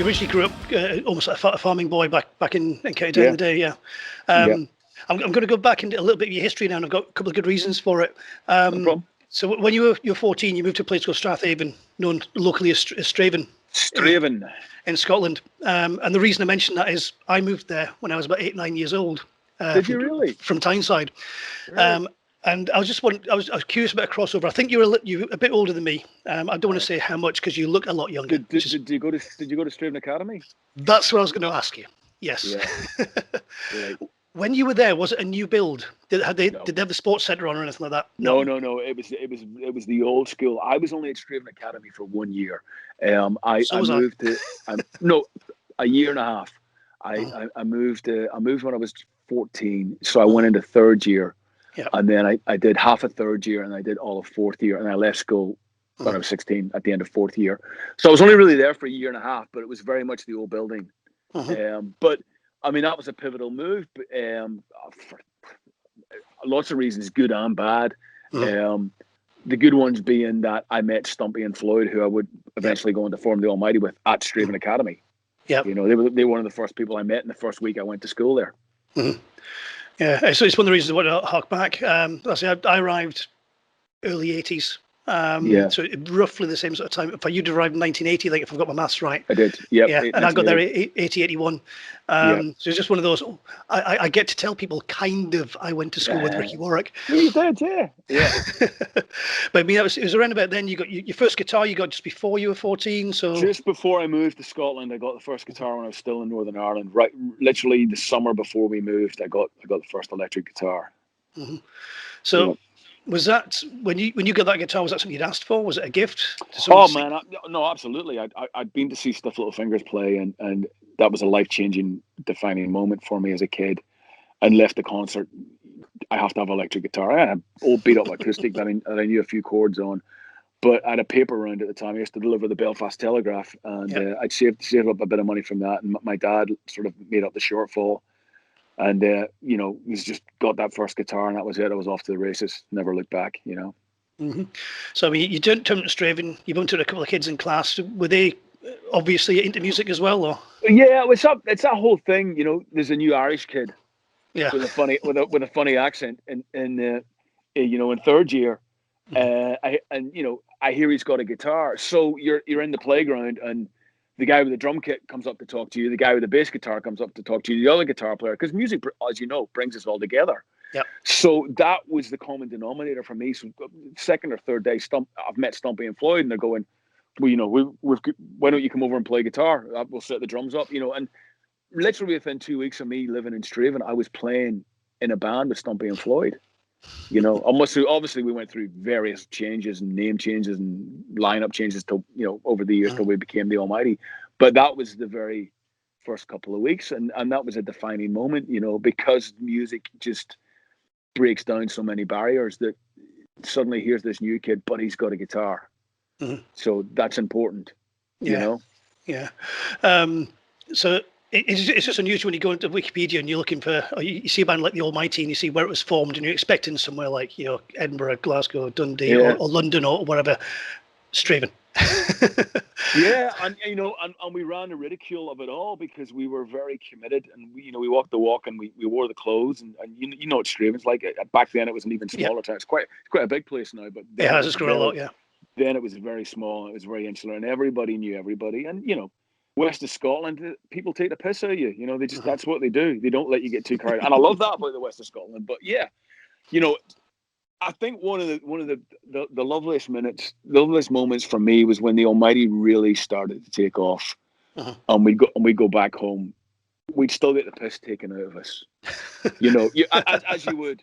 you originally grew up almost like a farming boy back in County Down Yeah. in the day, yeah. Yeah. I'm going to go back into a little bit of your history now, and I've got a couple of good reasons for it. No problem. So when you were 14, you moved to a place called Strathaven, known locally as Straven. Straven. In Scotland. And the reason I mention that is I moved there when I was about 8, 9 years old. Did you really? From Tyneside. Right. And I was curious about a crossover. I think you're a bit older than me. I don't want to say how much because you look a lot younger. Did you go to Straven Academy? That's what I was going to ask you. Yes. Yeah. Right. When you were there, was it a new build? Did they have the sports centre on or anything like that? No. It was the old school. I was only at Straven Academy for 1 year. I moved to a year and a half. I moved when I was 14, so I went into third year, and then I did half a third year, and I did all of fourth year, and I left school when I was 16 at the end of fourth year. So I was only really there for a year and a half, but it was very much the old building. But I mean, that was a pivotal move, for lots of reasons, good and bad. The good ones being that I met Stumpy and Floyd, who I would eventually go on to form the Almighty with at Straven Academy. Yeah, you know, they were one of the first people I met in the first week I went to school there. Yeah, so it's one of the reasons I want to hark back. I arrived early 80s. So roughly the same sort of time. If you'd arrived in 1980, like if I've got my maths right. I did. Yep. Yeah, and I got there 80, 81. So it's just one of those. I get to tell people kind of I went to school with Ricky Warwick. You did, yeah. But I mean, it was around about then. You got your first guitar. You got just before you were 14. So just before I moved to Scotland, I got the first guitar when I was still in Northern Ireland. Right, literally the summer before we moved, I got the first electric guitar. So. Was that when you got that guitar? Was that something you'd asked for? Was it a gift? Oh man, no, absolutely. I'd been to see Stiff Little Fingers play, and that was a life-changing, defining moment for me as a kid. And left the concert, I have to have an electric guitar. I had an old beat-up acoustic that I knew a few chords on, but I had a paper round at the time. I used to deliver the Belfast Telegraph, and I'd saved up a bit of money from that, and my dad sort of made up the shortfall. And he's just got that first guitar, and that was it. I was off to the races. Never looked back. So I mean, you turned to Straven. You bumped into a couple of kids in class. Were they obviously into music as well, or? Yeah, it's that whole thing. There's a new Irish kid. Yeah. With a funny accent, in third year, I hear he's got a guitar. So you're in the playground, and the guy with the drum kit comes up to talk to you. The guy with the bass guitar comes up to talk to you. The other guitar player, because music, as you know, brings us all together. Yeah. So that was the common denominator for me. So second or third day, I've met Stumpy and Floyd, and they're going, well, why don't you come over and play guitar? We'll set the drums up, And literally within 2 weeks of me living in Straven, I was playing in a band with Stumpy and Floyd. Obviously we went through various changes and name changes and lineup changes till over the years till we became the Almighty. But that was the very first couple of weeks, and that was a defining moment, because music just breaks down so many barriers that suddenly here's this new kid, but he's got a guitar. So that's important, Yeah. So it's just unusual when you go into Wikipedia and you're looking for, or you see a band like the Almighty and you see where it was formed, and you're expecting somewhere like Edinburgh, Glasgow, Dundee, or London, or whatever. Straven. And we ran the ridicule of it all because we were very committed, and we walked the walk, and we wore the clothes, and what Straven's like. Back then it was an even smaller town. It's quite a big place now, but it has grown a lot. Yeah. Then it was very small. It was very insular, and everybody knew everybody, and West of Scotland, people take the piss out of you. They just that's what they do. They don't let you get too carried. And I love that about the West of Scotland. But I think one of the loveliest moments for me was when the Almighty really started to take off, and we'd go back home. We'd still get the piss taken out of us, as you would.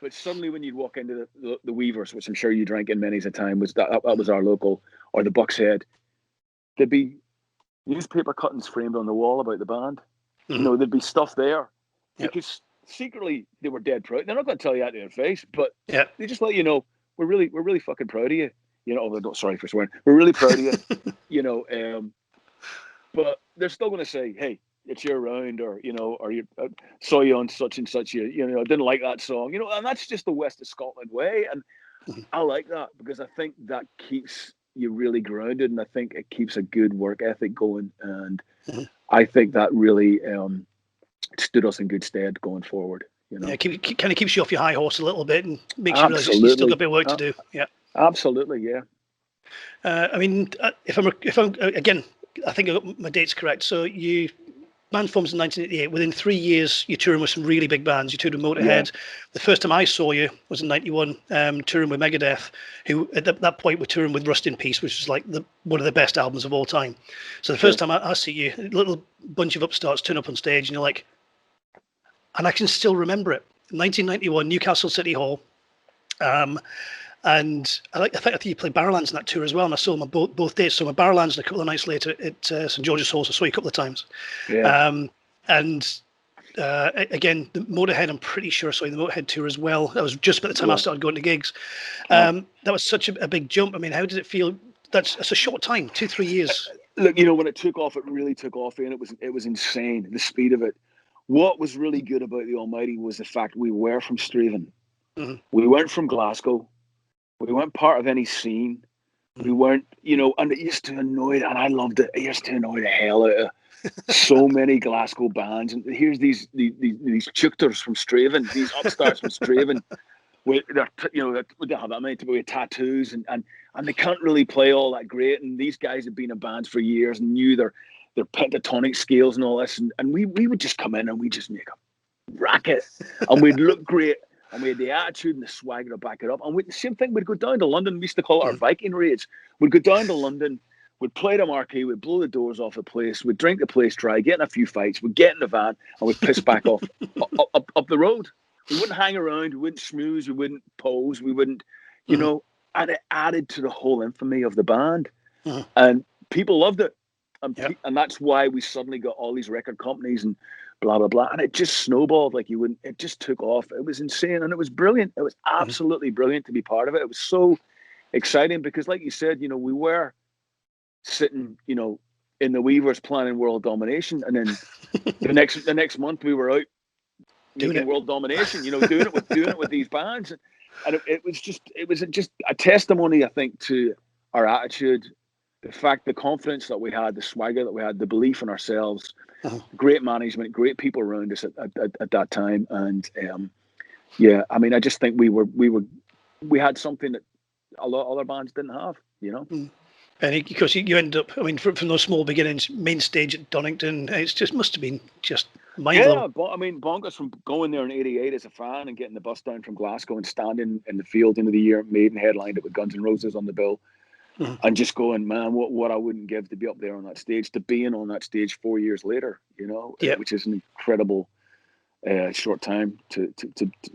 But suddenly, when you'd walk into the Weavers, which I'm sure you drank in many's a time, that was our local, or the Buck's Head, there'd be newspaper cuttings framed on the wall about the band. There'd be stuff there because secretly they were dead proud. They're not going to tell you that to your face, but they just let you know we're really fucking proud of you. Sorry for swearing. We're really proud of you. But they're still going to say, hey, it's your round, or you saw you on such and such. I didn't like that song. And that's just the West of Scotland way, and I like that because I think that keeps you're really grounded, and I think it keeps a good work ethic going. And I think that really stood us in good stead going forward. You know, yeah, kind of keeps you off your high horse a little bit and makes you realize absolutely, you still got a bit of work to do. Yeah, absolutely, yeah. I mean, if I'm again, I think I got my dates correct. So you band forms in 1988. Within 3 years, you're touring with some really big bands. You toured with Motorhead. The first time I saw you was in '91, touring with Megadeth, who at that point were touring with Rust in Peace, which was like one of the best albums of all time. So the first time I see you, a little bunch of upstarts turn up on stage, and you're like, and I can still remember it. 1991, Newcastle City Hall. And I think you played Barrowlands in that tour as well, and I saw them on both dates. So my Barrowlands, and a couple of nights later at St George's Hall, so I saw you a couple of times. Yeah. Again, the Motorhead, I'm pretty sure I saw you the Motorhead tour as well. That was just about the time I started going to gigs. That was such a big jump. I mean, how did it feel? That's a short time, 2-3 years. Look, you know, when it took off, it really took off, and it was insane, the speed of it. What was really good about the Almighty was the fact we were from Straven. Mm-hmm. We weren't from Glasgow. We weren't part of any scene. We weren't, you know, and it used to annoy, and I loved it. It used to annoy the hell out of so many Glasgow bands. And here's these chuchters from Straven, these upstarts from Straven, with they don't have that many to with tattoos, and they can't really play all that great. And these guys have been in bands for years and knew their pentatonic scales and all this. And we would just come in and we just make a racket, and we'd look great. And we had the attitude and the swagger to back it up. And the same thing, we'd go down to London. We used to call it our Viking raids. We'd go down to London, we'd play the marquee, we'd blow the doors off the place, we'd drink the place dry, get in a few fights, we'd get in the van, and we'd piss back off up the road. We wouldn't hang around, we wouldn't schmooze, we wouldn't pose, we wouldn't, you know, and it added to the whole infamy of the band. And people loved it. And that's why we suddenly got all these record companies and blah, blah, blah. And it just snowballed like you wouldn't. It just took off. It was insane. And it was brilliant. It was absolutely brilliant to be part of it. It was so exciting because, like you said, you know, we were sitting, you know, in the Weavers planning world domination. And then the next month we were out doing world domination, you know, doing it with these bands. And it was just a testimony, I think, to our attitude, the confidence that we had, the swagger that we had, the belief in ourselves, great management, great people around us at that time. And I mean, I just think we had something that a lot of other bands didn't have, you know. And because you ended up, I mean, from those small beginnings, main stage at Donington, it just must have been just mind-blowing. Yeah, but I mean, bonkers from going there in '88 as a fan and getting the bus down from Glasgow and standing in the field into the year, Maiden headlined it with Guns N' Roses on the bill. And just going, man, what I wouldn't give to be up there on that stage, to being on that stage 4 years later, you know, which is an incredible short time to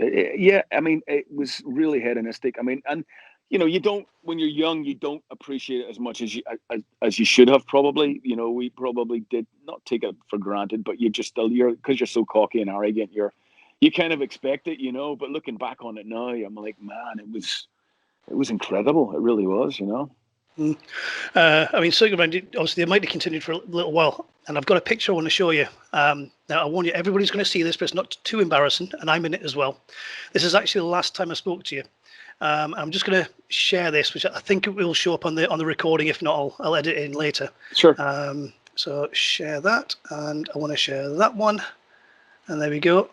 I mean, it was really hedonistic. I mean, and you know, when you're young, you don't appreciate it as much as you should have probably. You know, we probably did not take it for granted, but because you're so cocky and arrogant, you kind of expect it, you know. But looking back on it now, I'm like, man, it was incredible. It really was, you know. I mean, circling around, obviously, they might have continued for a little while, and I've got a picture I want to show you. Now, I warn you, everybody's going to see this, but it's not too embarrassing, and I'm in it as well. This is actually the last time I spoke to you. I'm just going to share this, which I think it will show up on the recording. If not, I'll edit it in later. Sure. So share that, and I want to share that one, and there we go.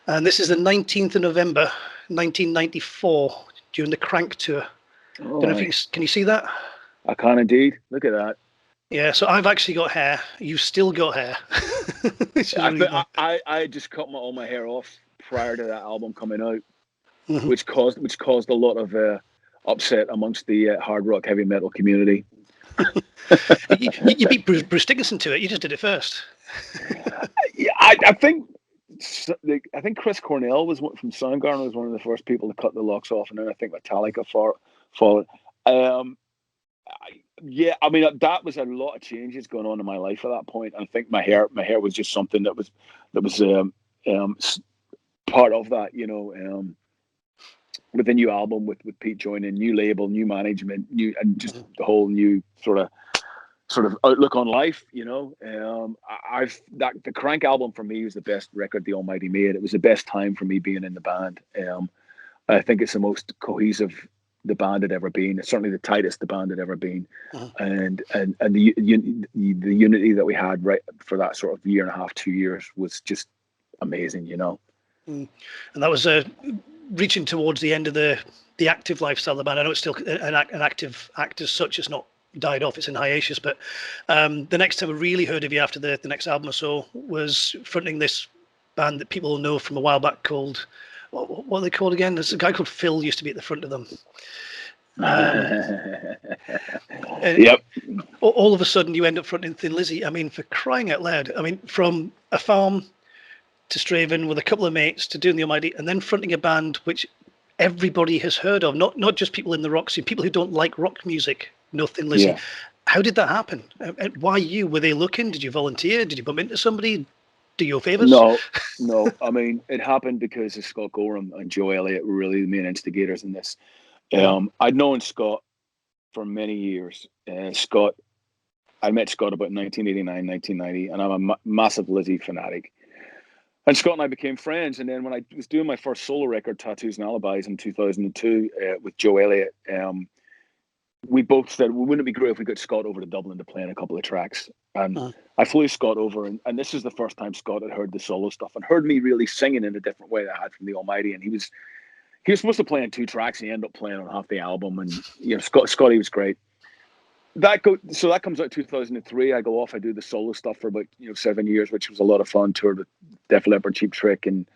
And this is the 19th of November, 1994, during the Crank tour. Don't know if can you see that? I can indeed. Look at that. Yeah, so I've actually got hair. You've still got hair. I just cut all my hair off prior to that album coming out, which caused a lot of upset amongst the hard rock heavy metal community. you beat Bruce Dickinson to it. You just did it first. Yeah, I think Chris Cornell from Soundgarden was one of the first people to cut the locks off, and then I think Metallica followed. I mean, that was a lot of changes going on in my life at that point. I think my hair was just something that was part of that, you know. With the new album, with Pete joining, new label, new management, and just the whole new sort of outlook on life, you know. The Crank album for me was the best record the Almighty made. It was the best time for me being in the band. I think it's the most cohesive the band had ever been. It's certainly the tightest the band had ever been, Uh-huh. and the unity that we had right for that sort of year and a half, 2 years was just amazing, you know. And that was reaching towards the end of the active lifestyle of the band. I know it's still an active act as such. It's not died off. It's in hiatus. But the next time I really heard of you after the next album or so was fronting this band that people know from a while back called, what are they called again? There's a guy called Phil used to be at the front of them. Yep. All of a sudden you end up fronting Thin Lizzy. I mean, for crying out loud. I mean, from a farm to Straven with a couple of mates to doing the Almighty, and then fronting a band which everybody has heard of, not just people in the rock scene, people who don't like rock music know Thin Lizzy. Yeah. How did that happen? And why you? Were they looking? Did you volunteer? Did you bump into somebody? Do your favours? No. I mean, it happened because of Scott Gorham and Joe Elliott were really the main instigators in this. I'd known Scott for many years. I met Scott about 1989, 1990, and I'm a massive Lizzy fanatic. And Scott and I became friends. And then when I was doing my first solo record, Tattoos and Alibis, in 2002 with Joe Elliott, we both said, well, wouldn't it be great if we got Scott over to Dublin to play in a couple of tracks? And I flew Scott over, and this is the first time Scott had heard the solo stuff and heard me really singing in a different way that I had from the Almighty. And he was supposed to play on 2 tracks, and he ended up playing on half the album. And you know, Scotty was great. So that comes out 2003. I go off. I do the solo stuff for about 7 years, which was a lot of fun. Toured with Def Leppard, Cheap Trick, and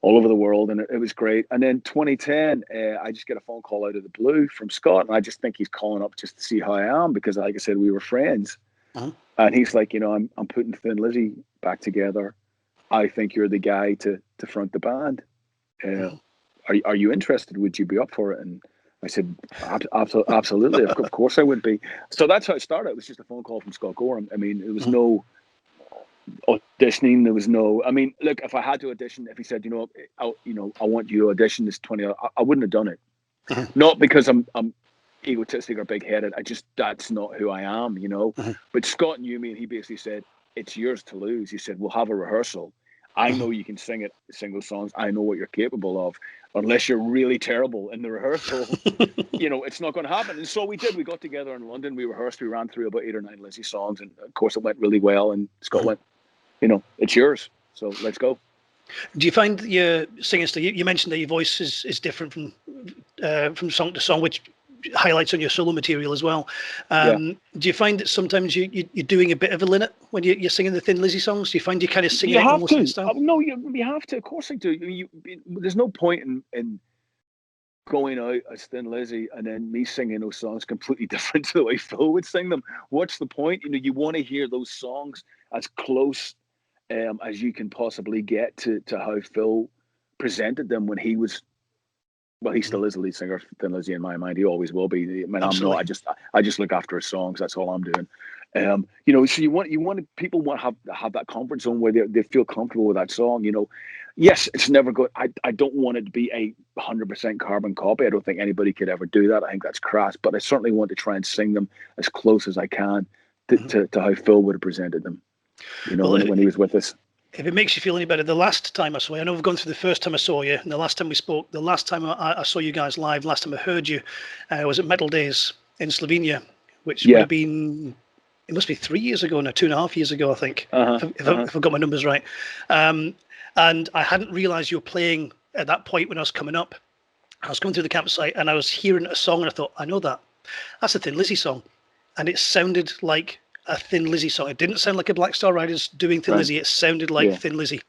all over the world, and it was great. And then 2010, I just get a phone call out of the blue from Scott, and I just think he's calling up just to see how I am because, like I said, we were friends. And he's like, I'm putting Thin Lizzy back together. I think you're the guy to front the band. Are you interested? Would you be up for it? And I said, absolutely. Of course I would be. So that's how it started. It was just a phone call from Scott Gorham. I mean, it was no auditioning. There was no. I mean, look, if I had to audition, if he said, I want you to audition this 20, I wouldn't have done it. Not because I'm egotistic or big-headed. That's not who I am, But Scott knew me, and he basically said, "It's yours to lose." He said, "We'll have a rehearsal. I know you can sing those songs. I know what you're capable of. Unless you're really terrible in the rehearsal, it's not going to happen." And so we did. We got together in London. We rehearsed. We ran through about 8 or 9 Lizzy songs, and of course, it went really well. And Scott went, "It's yours. So let's go." Do you find that your singing style? You mentioned that your voice is different from song to song, which highlights on your solo material as well. Do you find that sometimes you're doing a bit of a limit when you're singing the Thin Lizzy songs? Do you find you kind of sing it almost in style? No, you have to. Of course I do. There's no point in going out as Thin Lizzy and then me singing those songs completely different to the way Phil would sing them. What's the point? You want to hear those songs as close as you can possibly get to how Phil presented them when he was. Well, he still is the lead singer of Thin Lizzy in my mind. He always will be. I mean, Absolutely. I'm not. I just look after his songs. That's all I'm doing. So people want to have that comfort zone where they feel comfortable with that song. Yes, it's never good. I don't want it to be a 100% carbon copy. I don't think anybody could ever do that. I think that's crass. But I certainly want to try and sing them as close as I can to how Phil would have presented them. When he was with us. If it makes you feel any better, the last time I saw you, I know we've gone through the first time I saw you, and the last time we spoke, the last time I saw you guys live, last time I heard you, was at Metal Days in Slovenia, which would have been, it must be 3 years ago now, 2.5 years ago, I think, if I've got my numbers right. And I hadn't realised you were playing at that point when I was coming up. I was coming through the campsite, and I was hearing a song, and I thought, I know that. That's a Thin Lizzy song. And it sounded like a Thin Lizzy song. It didn't sound like a Black Star Riders doing Thin Lizzy. It sounded like Thin Lizzy.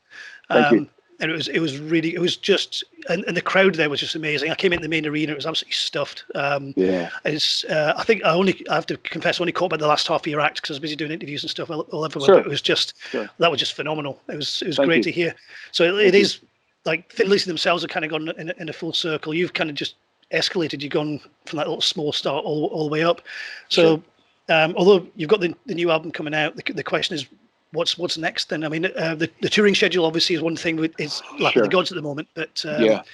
And it was just, and the crowd there was just amazing. I came into the main arena, it was absolutely stuffed. It's I think I have to confess, I only caught by the last half of your act because I was busy doing interviews and stuff all everywhere. But it was just that was just phenomenal. It was great to hear. So it is like Thin Lizzy themselves have kind of gone in a full circle. You've kind of just escalated. You've gone from that little small start all the way up. So although you've got the new album coming out, the question is, what's next then? I mean, the touring schedule obviously is one thing. It's like the gods at the moment, but are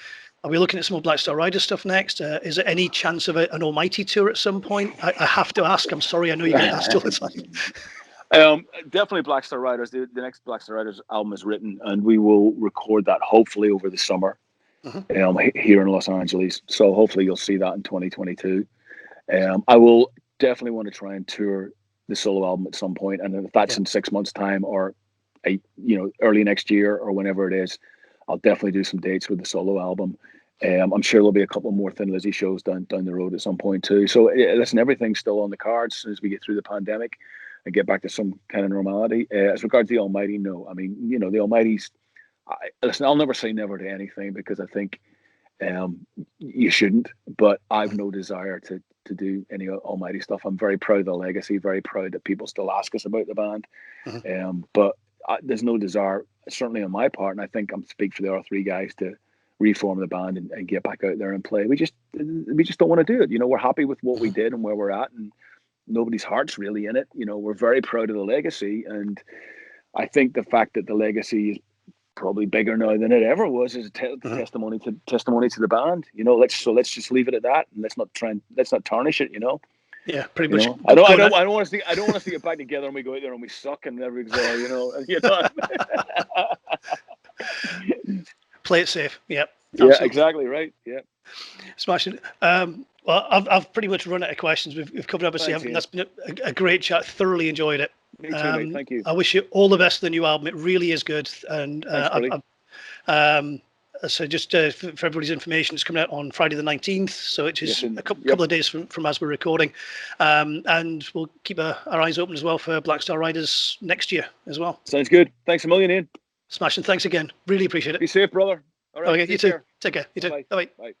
we looking at some more Black Star Rider stuff next? Is there any chance of an Almighty tour at some point? I have to ask. I'm sorry, I know you get asked all the time. Definitely Black Star Riders. The next Black Star Riders album is written, and we will record that hopefully over the summer. here in Los Angeles. So hopefully you'll see that in 2022. I will definitely want to try and tour the solo album at some point, and if that's in 6 months' time or early next year or whenever it is, I'll definitely do some dates with the solo album. I'm sure there'll be a couple more Thin Lizzy shows down the road at some point too. So listen, everything's still on the cards as soon as we get through the pandemic and get back to some kind of normality. As regards the Almighty, no. I mean, the Almighty's. Listen, I'll never say never to anything because I think you shouldn't. But I've no desire to do any Almighty stuff. I'm very proud of the legacy. Very proud that people still ask us about the band. But there's no desire, certainly on my part, and I think I'm speak for the other three guys, to reform the band and get back out there and play. We just don't want to do it. We're happy with what we did and where we're at, and nobody's heart's really in it. We're very proud of the legacy, and I think the fact that the legacy is probably bigger now than it ever was is a testimony to the band. Let's just leave it at that, and let's not tarnish it. Yeah, pretty much. I don't want us to get back together and we go out there and we suck and everything's Play it safe. Yep. Yeah, exactly right. Yeah. Smashing. Well, I've pretty much run out of questions. We've covered obviously everything. That's been a great chat. Thoroughly enjoyed it. Me too, mate. Thank you. I wish you all the best for the new album. It really is good. And so just for everybody's information, it's coming out on Friday the 19th. So it's just a couple of days from as we're recording. And we'll keep our eyes open as well for Black Star Riders next year as well. Sounds good. Thanks a million, Ian. Smashing. Thanks again. Really appreciate it. Be safe, brother. All right. Okay, you too. Take care. You too. Bye. Bye. Bye.